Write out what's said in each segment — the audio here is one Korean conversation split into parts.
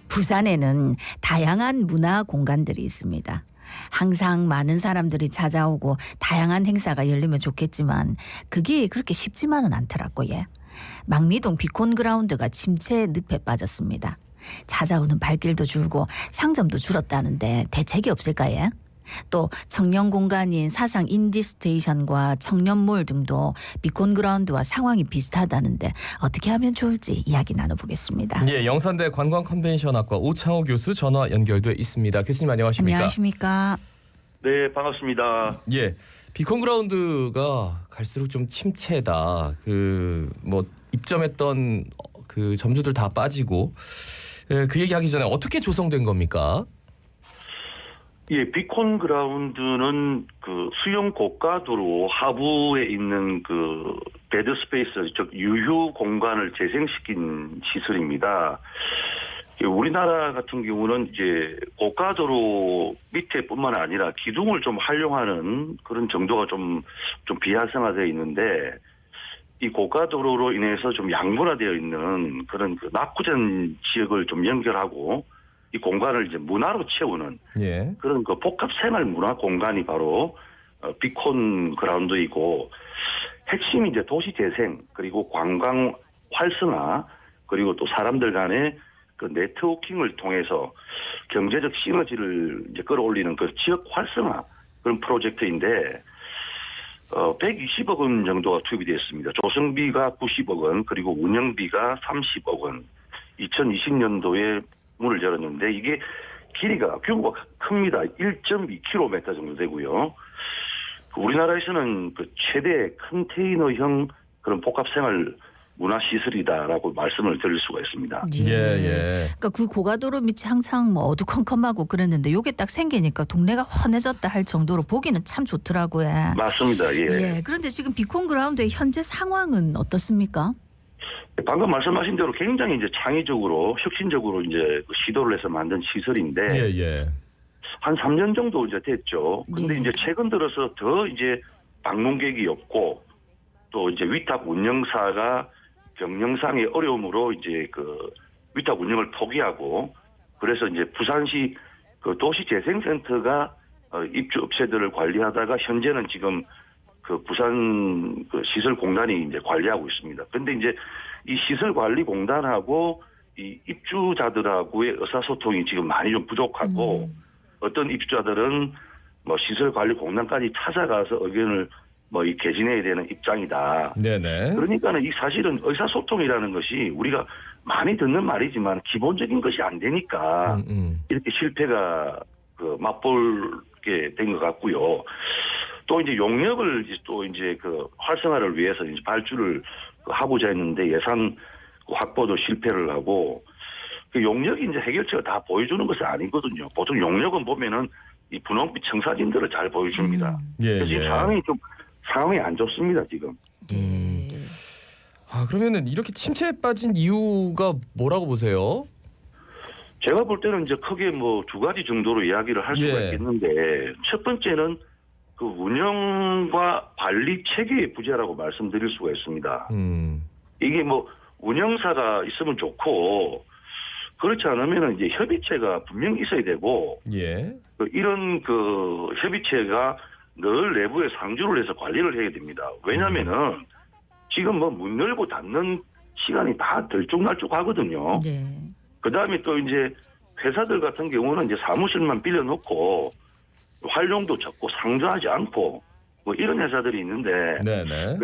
부산에는 다양한 문화 공간들이 있습니다. 항상 많은 사람들이 찾아오고 다양한 행사가 열리면 좋겠지만 그게 그렇게 쉽지만은 않더라고요. 망리동 비콘그라운드가 침체 늪에 빠졌습니다. 찾아오는 발길도 줄고 상점도 줄었다는데 대책이 없을까요? 또 청년 공간인 사상 인디스테이션과 청년몰 등도 비콘그라운드와 상황이 비슷하다는데 어떻게 하면 좋을지 이야기 나눠보겠습니다. 예, 영산대 관광컨벤션학과 오창호 교수 전화 연결돼 있습니다. 교수님 안녕하십니까? 안녕하십니까? 네, 반갑습니다. 예, 비콘그라운드가 갈수록 좀 침체다. 뭐 입점했던 그 점주들 다 빠지고 그 얘기하기 전에 어떻게 조성된 겁니까? 예, 비콘 그라운드는 그 수영 고가도로 하부에 있는 그 베드 스페이스, 즉 유휴 공간을 재생시킨 시설입니다. 우리나라 같은 경우는 이제 고가도로 밑에뿐만 아니라 기둥을 좀 활용하는 그런 정도가 좀 비활성화되어 있는데 이 고가도로로 인해서 좀 양분화되어 있는 그런 그 낙후된 지역을 좀 연결하고 이 공간을 이제 문화로 채우는 예. 그런 그 복합 생활 문화 공간이 바로 비콘 그라운드이고 핵심이 이제 도시 재생 그리고 관광 활성화 그리고 또 사람들 간의 그 네트워킹을 통해서 경제적 시너지를 이제 끌어올리는 그 지역 활성화 그런 프로젝트인데 120억 원 정도가 투입이 되었습니다. 조성비가 90억 원 그리고 운영비가 30억 원 2020년도에 문을 열었는데 이게 길이가 규모가 큽니다. 1.2km 정도 되고요. 우리나라에서는 그 최대 컨테이너형 그런 복합생활 문화시설이다라고 말씀을 드릴 수가 있습니다. 예. 그러니까 그 고가도로 밑이 항상 뭐 어두컴컴하고 그랬는데 요게 딱 생기니까 동네가 환해졌다 할 정도로 보기는 참 좋더라고요. 맞습니다. 예. 그런데 지금 비콘그라운드의 현재 상황은 어떻습니까? 방금 말씀하신 대로 굉장히 이제 창의적으로 혁신적으로 이제 시도를 해서 만든 시설인데 예. 한 3년 정도 이제 됐죠. 근데 예. 이제 최근 들어서 더 이제 방문객이 없고 또 이제 위탁 운영사가 경영상의 어려움으로 이제 그 위탁 운영을 포기하고 그래서 이제 부산시 그 도시재생센터가 입주 업체들을 관리하다가 현재는 지금 그 부산 그 시설공단이 이제 관리하고 있습니다. 근데 이제 이 시설관리공단하고 이 입주자들하고의 의사소통이 지금 많이 좀 부족하고 어떤 입주자들은 뭐 시설관리공단까지 찾아가서 의견을 뭐 이 개진해야 되는 입장이다. 네네. 그러니까는 이 사실은 의사소통이라는 것이 우리가 많이 듣는 말이지만 기본적인 것이 안 되니까 이렇게 실패가 그 맛보게 된 것 같고요. 또 이제 용역을 또 이제 그 활성화를 위해서 이제 발주를 하고자 했는데 예산 확보도 실패를 하고 그 용역이 이제 해결책을 다 보여주는 것은 아니거든요. 보통 용역은 보면은 이 분홍빛 청사진들을 잘 보여줍니다. 그래서 이 상황이 안 좋습니다 지금. 그러면은 이렇게 침체에 빠진 이유가 뭐라고 보세요? 제가 볼 때는 이제 크게 뭐 두 가지 정도로 이야기를 할 수가 있겠는데 첫 번째는 그 운영과 관리 체계의 부재라고 말씀드릴 수가 있습니다. 이게 뭐 운영사가 있으면 좋고 그렇지 않으면 이제 협의체가 분명히 있어야 되고 이런 그 협의체가 늘 내부에 상주를 해서 관리를 해야 됩니다. 왜냐하면은 지금 뭐 문 열고 닫는 시간이 다 들쭉날쭉하거든요. 그 다음에 또 이제 회사들 같은 경우는 이제 사무실만 빌려놓고 활용도 적고 상주하지 않고 뭐 이런 회사들이 있는데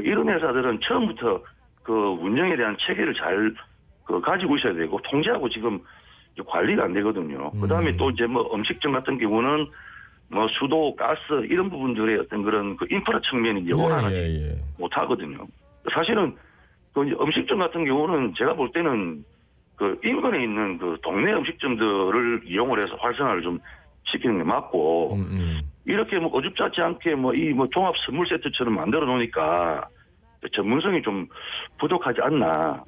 이런 회사들은 처음부터 그 운영에 대한 체계를 잘 가지고 있어야 되고 통제하고 지금 관리가 안 되거든요. 그 다음에 또 이제 뭐 음식점 같은 경우는 뭐 수도, 가스 이런 부분들의 어떤 그런 그 인프라 측면이 이제 원활하지 못하거든요. 사실은 그 이제 음식점 같은 경우는 제가 볼 때는 그 인근에 있는 그 동네 음식점들을 이용을 해서 활성화를 좀 시키는 게 맞고 이렇게 뭐 어줍지 않게 뭐 이 뭐 종합 선물 세트처럼 만들어 놓으니까 전문성이 좀 부족하지 않나.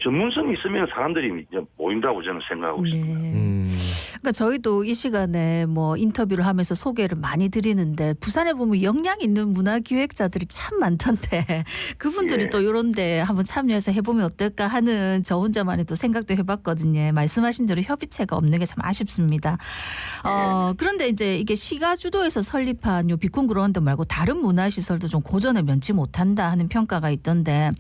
전문성이 있으면 사람들이 이제 모인다고 저는 생각하고 있습니다. 그러니까 저희도 이 시간에 뭐 인터뷰를 하면서 소개를 많이 드리는데 부산에 보면 역량 있는 문화 기획자들이 참 많던데 그분들이 예. 또 이런데 한번 참여해서 해보면 어떨까 하는 저 혼자만의 또 생각도 해봤거든요. 말씀하신 대로 협의체가 없는 게 참 아쉽습니다. 그런데 이제 이게 시가 주도에서 설립한 요 비콘 그라운드 말고 다른 문화 시설도 좀 고전을 면치 못한다 하는 평가가 있던데,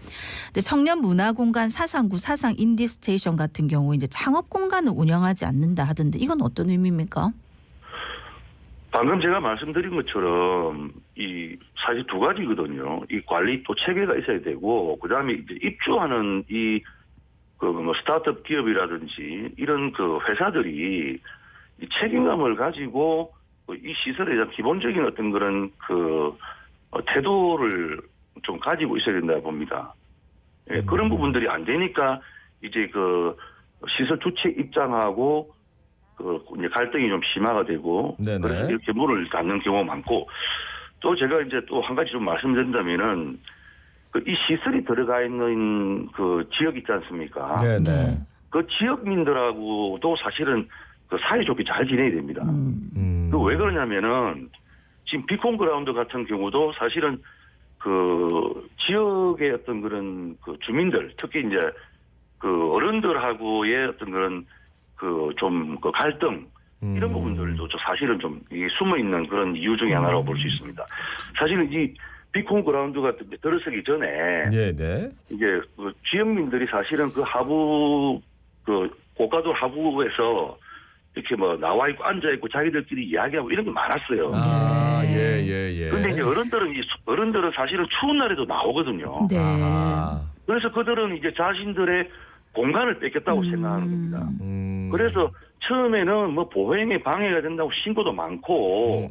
근데 청년 문화 공간 사상구 사상 인디 스테이션 같은 경우 이제 창업 공간을 운영하지 않는다 하던데 이건 어떤 의미입니까? 방금 제가 말씀드린 것처럼 이 사실 두 가지거든요. 이 관리 또 체계가 있어야 되고 그다음에 이제 입주하는 이 그 뭐 스타트업 기업이라든지 이런 그 회사들이 이 책임감을 가지고 이 시설에 대한 기본적인 어떤 그런 그 태도를 좀 가지고 있어야 된다 봅니다. 예, 그런 부분들이 안 되니까 이제 그 시설 주체 입장하고 그 이제 갈등이 좀 심화가 되고 네네. 그래서 이렇게 문을 닫는 경우가 많고, 또 제가 이제 또 한 가지 좀 말씀드린다면은 그 이 시설이 들어가 있는 그 지역 있지 않습니까? 네네. 그 지역민들하고도 사실은 그 사이좋게 잘 지내야 됩니다. 그 왜 그러냐면은 지금 비콘 그라운드 같은 경우도 사실은 그 지역의 어떤 그런 그 주민들, 특히 이제 그 어른들하고의 어떤 그런 그 좀 그 갈등 이런 부분들도 사실은 좀 이게 숨어 있는 그런 이유 중에 하나라고 볼 수 있습니다. 사실은 이 비콘 그라운드 같은 데 들어서기 전에 네네. 이게 그 지역민들이 사실은 그 하부 그 고가도 하부에서 이렇게 뭐 나와 있고 앉아 있고 자기들끼리 이야기하고 이런 게 많았어요. 아, 네. 예. 근데 이제 어른들은 사실은 추운 날에도 나오거든요. 네. 아하. 그래서 그들은 이제 자신들의 공간을 뺏겼다고 생각하는 겁니다. 그래서 처음에는 뭐 보행에 방해가 된다고 신고도 많고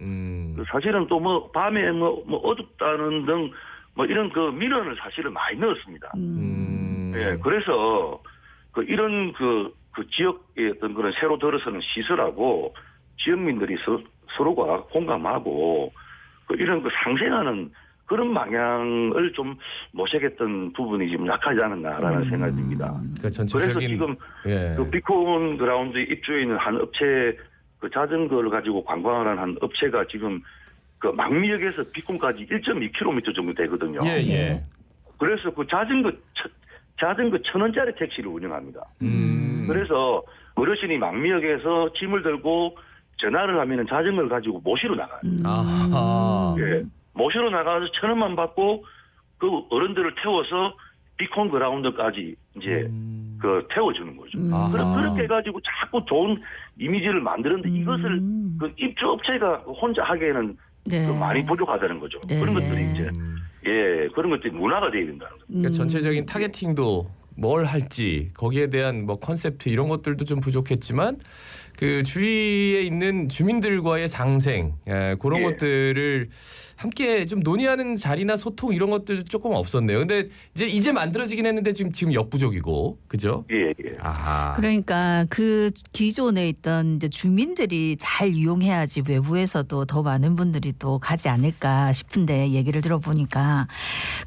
사실은 또 뭐 밤에 뭐 어둡다는 등 뭐 이런 그 민원을 사실은 많이 넣었습니다. 예, 그래서 그 이런 그 지역의 어떤 그런 새로 들어서는 시설하고 지역민들이 서로가 공감하고 그 이런 그 상생하는 그런 방향을 좀 모색했던 부분이 지금 약하지 않았나라는 생각이 듭니다. 그러니까 그래서 전체적인 지금 예. 그 비콘 그라운드에 입주해 있는 한 업체, 그 자전거를 가지고 관광을 하는 한 업체가 지금 그 망미역에서 비콘까지 1.2km 정도 되거든요. 예. 그래서 그 자전거 1,000원짜리 택시를 운영합니다. 그래서 어르신이 망미역에서 짐을 들고 전화를 하면은 자전거를 가지고 모시러 나가요. 아하. 예. 모시러 나가서 1,000원만 받고 그 어른들을 태워서 비콘 그라운드까지 이제 그 태워주는 거죠. 그렇게 해가지고 자꾸 좋은 이미지를 만드는데 이것을 그 입주업체가 혼자 하기에는 네. 그 많이 부족하다는 거죠. 네, 그런 네. 것들이 이제 그런 것들이 문화가 돼야 된다는 거죠. 그러니까 전체적인 타겟팅도 뭘 할지 거기에 대한 뭐 컨셉트 이런 것들도 좀 부족했지만 그 주위에 있는 주민들과의 상생 그런 것들을 함께 좀 논의하는 자리나 소통 이런 것들도 조금 없었네요. 근데 이제 만들어지긴 했는데 지금 역부족이고 그죠? 예. 아하. 그러니까 그 기존에 있던 이제 주민들이 잘 이용해야지 외부에서도 더 많은 분들이 또 가지 않을까 싶은데 얘기를 들어보니까.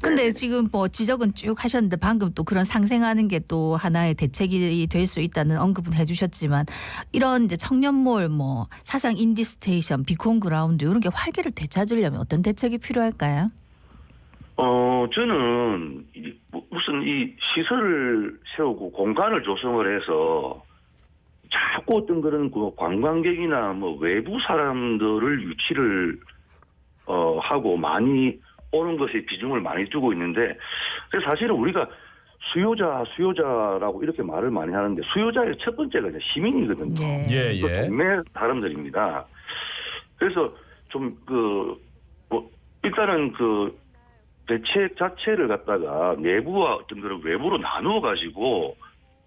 근데 지금 뭐 지적은 쭉 하셨는데 방금 또 그런 상생하는 게 또 하나의 대책이 될 수 있다는 언급은 해주셨지만 이런 이제 청년몰 뭐 사상 인디 스테이션 비콘 그라운드 이런 게 활기를 되찾으려면 어떤 대책이 필요할까요? 저는 무슨 이 시설을 세우고 공간을 조성을 해서 자꾸 어떤 그런 그 관광객이나 뭐 외부 사람들을 유치를 하고 많이 오는 것에 비중을 많이 두고 있는데, 그래서 사실은 우리가 수요자라고 이렇게 말을 많이 하는데 수요자의 첫 번째가 이제 시민이거든요. 네. 그 동네 사람들입니다. 그래서 좀 뭐 일단은 그 대책 자체를 갖다가 내부와 어떤 그런 외부로 나누어 가지고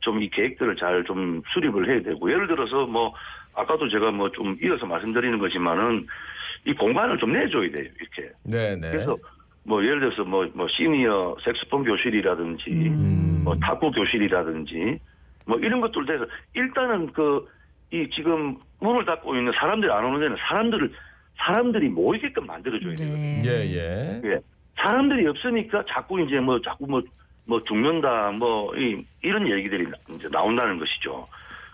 좀 이 계획들을 잘 좀 수립을 해야 되고, 예를 들어서 뭐 아까도 제가 뭐 좀 이어서 말씀드리는 거지만은 이 공간을 좀 내줘야 돼요, 이렇게. 네네. 그래서 뭐 예를 들어서 뭐 시니어 색소폰 교실이라든지 뭐 탁구 교실이라든지 뭐 이런 것들 돼서 일단은 이 지금 문을 닫고 있는 사람들이 안 오는 데는 사람들이 모이게끔 만들어줘야 되거든요. 예. 사람들이 없으니까 자꾸 죽는다 이런 얘기들이 이제 나온다는 것이죠.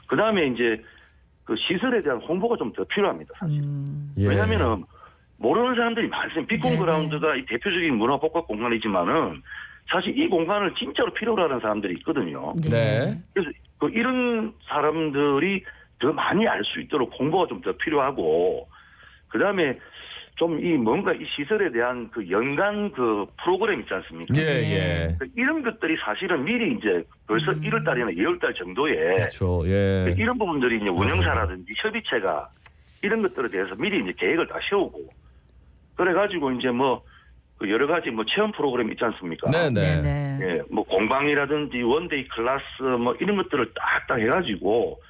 그 다음에 이제 그 시설에 대한 홍보가 좀 더 필요합니다, 사실. 예. 왜냐면은 모르는 사람들이 많습니다. 빅콘 네네. 그라운드가 이 대표적인 문화복합 공간이지만은 사실 이 공간을 진짜로 필요로 하는 사람들이 있거든요. 네. 그래서 그 이런 사람들이 더 많이 알 수 있도록 홍보가 좀 더 필요하고, 그 다음에 좀 이 뭔가 이 시설에 대한 그 연간 그 프로그램 있지 않습니까? 예, 예. 그 이런 것들이 사실은 미리 이제 벌써 1월 달이나 2월 달 정도에 그렇죠. 예. 이런 부분들이 이제 운영사라든지 협의체가 이런 것들에 대해서 미리 이제 계획을 다 세우고, 그래가지고 이제 뭐 그 여러 가지 뭐 체험 프로그램 있지 않습니까? 네, 네. 네네. 예, 뭐 공방이라든지 원데이 클래스 뭐 이런 것들을 딱딱 해가지고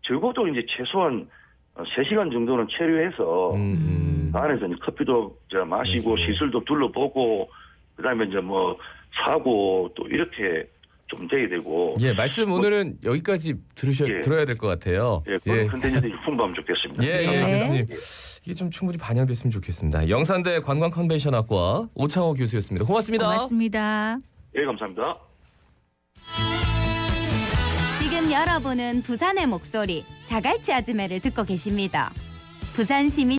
적어도 이제 최소한 3시간 정도는 체류해서 그 안에서 이제 커피도 이제 마시고 그렇죠. 시설도 둘러보고 그다음에 이제 뭐 사고 또 이렇게 좀 돼야 되고. 예, 말씀 오늘은 여기까지 예. 들어야 될 것 같아요. 예, 그런 컨텐츠들이 풍부하면 좋겠습니다. 예, 예, 네. 교수님. 이게 좀 충분히 반영됐으면 좋겠습니다. 영산대 관광컨벤션학과 오창호 교수였습니다. 고맙습니다. 고맙습니다. 예, 감사합니다. 지금 여러분은 부산의 목소리 자갈치 아즈메를 듣고 계십니다. 부산 시민